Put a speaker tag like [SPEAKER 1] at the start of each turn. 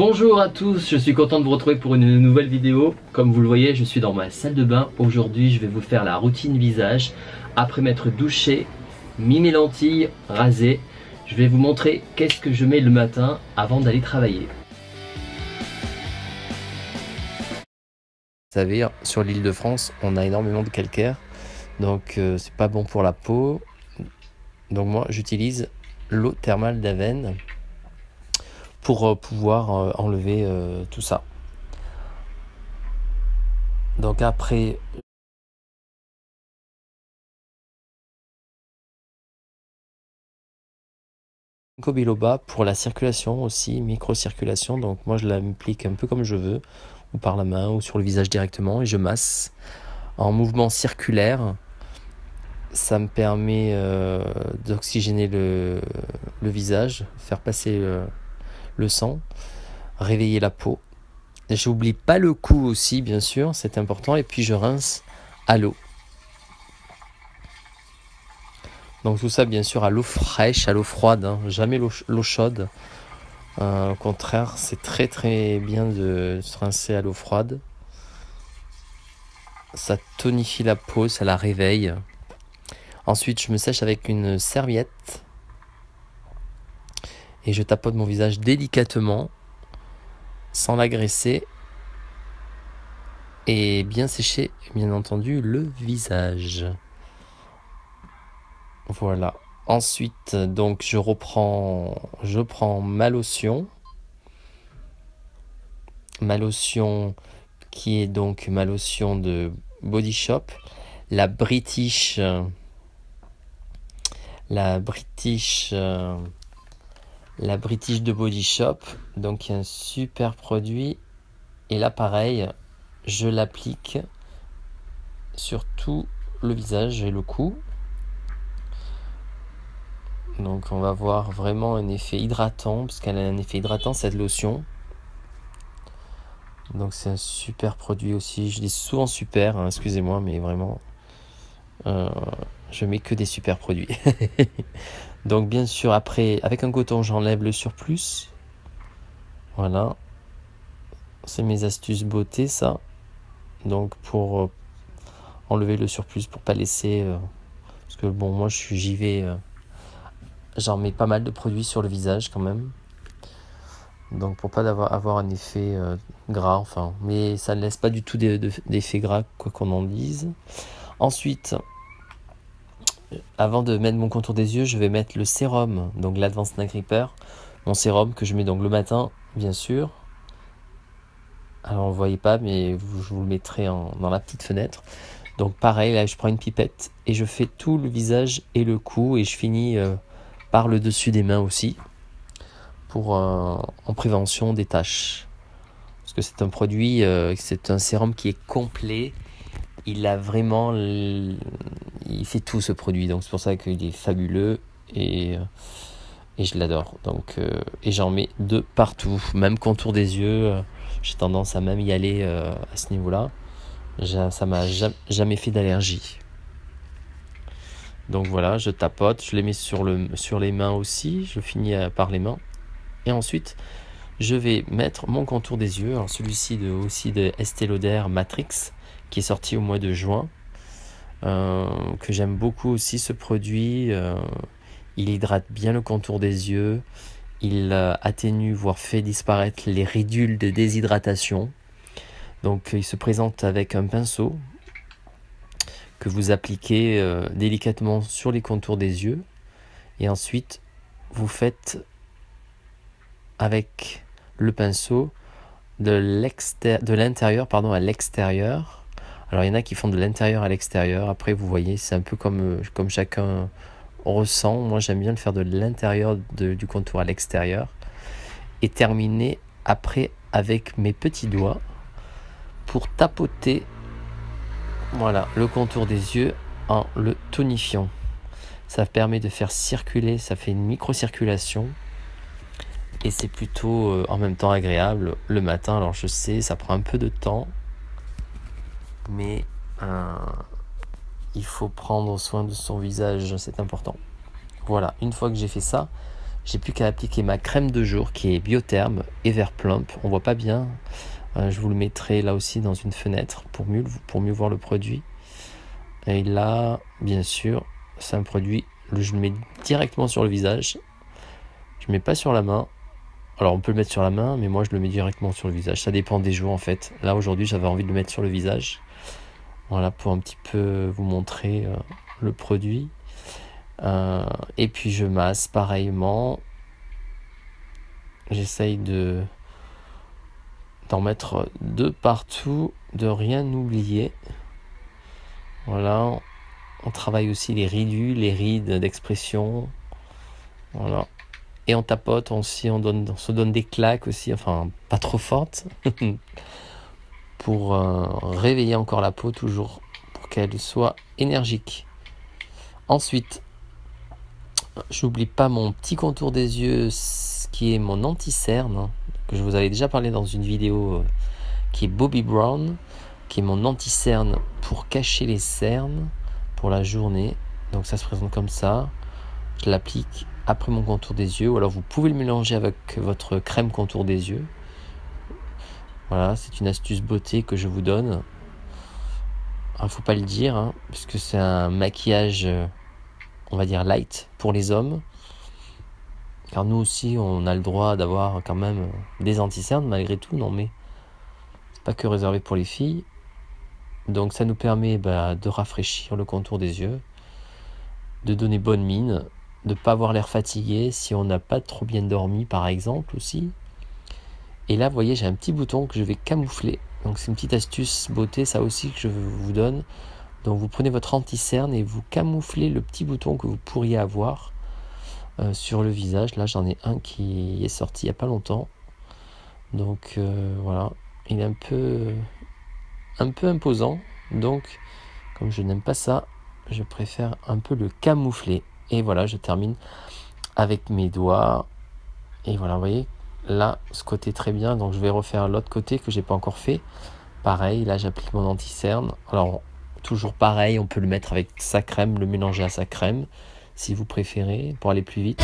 [SPEAKER 1] Bonjour à tous, je suis content de vous retrouver pour une nouvelle vidéo. Comme vous le voyez, je suis dans ma salle de bain. Aujourd'hui, je vais vous faire la routine visage. Après m'être douché, mis mes lentilles, rasé, je vais vous montrer qu'est-ce que je mets le matin avant d'aller travailler.
[SPEAKER 2] Vous savez, sur l'île de France, on a énormément de calcaire, donc c'est pas bon pour la peau. Donc moi, j'utilise l'eau thermale d'Aven pour pouvoir enlever tout ça. Donc après, ginkgo biloba pour la circulation aussi, micro-circulation. Donc moi, je l'applique un peu comme je veux, ou par la main, ou sur le visage directement, et je masse en mouvement circulaire. Ça me permet d'oxygéner le visage, faire passer le sang, réveiller la peau. J'oublie pas le cou aussi, bien sûr, c'est important. Et puis je rince à l'eau. Donc tout ça, bien sûr, à l'eau fraîche, à l'eau froide, hein, jamais l'eau chaude. Au contraire, c'est très très bien de se rincer à l'eau froide. Ça tonifie la peau, ça la réveille. Ensuite, je me sèche avec une serviette et je tapote mon visage délicatement, sans l'agresser, et bien sécher, bien entendu, le visage. Voilà. Ensuite, donc, je prends ma lotion qui est donc ma lotion de Body Shop, la British de Body Shop, donc un super produit. Et là pareil, je l'applique sur tout le visage et le cou. Donc on va voir vraiment un effet hydratant, parce qu'elle a un effet hydratant cette lotion. Donc c'est un super produit aussi, je dis souvent super, hein, excusez-moi, mais vraiment je mets que des super produits. Donc bien sûr, après avec un coton j'enlève le surplus. Voilà, c'est mes astuces beauté ça. Donc pour enlever le surplus, pour pas laisser parce que bon, moi j'y vais, j'en mets pas mal de produits sur le visage quand même, donc pour pas avoir un effet gras, enfin, mais ça ne laisse pas du tout d'effet gras, quoi qu'on en dise. Ensuite, avant de mettre mon contour des yeux, je vais mettre le sérum, donc l'Advanced Night Repair, mon sérum que je mets donc le matin, bien sûr. Alors on ne voyait pas, mais je vous le mettrai dans la petite fenêtre. Donc pareil, là je prends une pipette et je fais tout le visage et le cou, et je finis par le dessus des mains aussi, pour en prévention des taches. Parce que c'est un produit, c'est un sérum qui est complet. Il a vraiment, il fait tout ce produit, donc c'est pour ça qu'il est fabuleux et je l'adore. Donc et j'en mets de partout, même contour des yeux. J'ai tendance à même y aller à ce niveau-là. Ça m'a jamais fait d'allergie. Donc voilà, je tapote, je les mets sur les mains aussi, je finis par les mains. Et ensuite, je vais mettre mon contour des yeux. Alors celui-ci aussi de Estée Lauder Matrix, qui est sorti au mois de juin, que j'aime beaucoup aussi ce produit. Il hydrate bien le contour des yeux, il atténue, voire fait disparaître les ridules de déshydratation. Donc il se présente avec un pinceau que vous appliquez délicatement sur les contours des yeux, et ensuite vous faites avec le pinceau de l'intérieur à l'extérieur. Alors il y en a qui font de l'intérieur à l'extérieur, après vous voyez, c'est un peu comme chacun ressent. Moi j'aime bien le faire de l'intérieur du contour à l'extérieur, et terminer après avec mes petits doigts pour tapoter, voilà, le contour des yeux en le tonifiant. Ça permet de faire circuler, ça fait une micro-circulation, et c'est plutôt en même temps agréable le matin. Alors je sais, ça prend un peu de temps, mais il faut prendre soin de son visage, c'est important. Voilà, une fois que j'ai fait ça, j'ai plus qu'à appliquer ma crème de jour qui est Biotherm Everplump. On voit pas bien, je vous le mettrai là aussi dans une fenêtre pour mieux voir le produit. Et là, bien sûr, c'est un produit, je le mets directement sur le visage. Je ne mets pas sur la main. Alors on peut le mettre sur la main, mais moi je le mets directement sur le visage. Ça dépend des jours en fait. Là aujourd'hui j'avais envie de le mettre sur le visage. Voilà, pour un petit peu vous montrer le produit. Et puis je masse pareillement. J'essaye d'en mettre de partout, de rien oublier. Voilà. On travaille aussi les ridus, les rides d'expression. Voilà. Et on tapote aussi, on se donne des claques aussi, enfin pas trop fortes, pour réveiller encore la peau toujours, pour qu'elle soit énergique. Ensuite, j'oublie pas mon petit contour des yeux, qui est mon anti-cerne, que je vous avais déjà parlé dans une vidéo qui est Bobbi Brown, qui est mon anti-cerne pour cacher les cernes pour la journée. Donc ça se présente comme ça. Je l'applique après mon contour des yeux, ou alors vous pouvez le mélanger avec votre crème contour des yeux. Voilà, c'est une astuce beauté que je vous donne. Il ne faut pas le dire, hein, puisque c'est un maquillage, on va dire light pour les hommes. Car nous aussi, on a le droit d'avoir quand même des anti-cernes malgré tout, non mais c'est pas que réservé pour les filles. Donc ça nous permet de rafraîchir le contour des yeux, de donner bonne mine, de ne pas avoir l'air fatigué si on n'a pas trop bien dormi par exemple aussi. Et là vous voyez, j'ai un petit bouton que je vais camoufler. Donc c'est une petite astuce beauté, ça aussi, que je vous donne. Donc vous prenez votre anti-cerne et vous camouflez le petit bouton que vous pourriez avoir sur le visage. Là j'en ai un qui est sorti il n'y a pas longtemps. Donc voilà, il est un peu imposant. Donc comme je n'aime pas ça, je préfère un peu le camoufler. Et voilà, je termine avec mes doigts. Et voilà, vous voyez, là, ce côté très bien. Donc je vais refaire l'autre côté que j'ai pas encore fait. Pareil, là j'applique mon anti-cerne. Alors, toujours pareil, on peut le mettre avec sa crème, le mélanger à sa crème, si vous préférez, pour aller plus vite.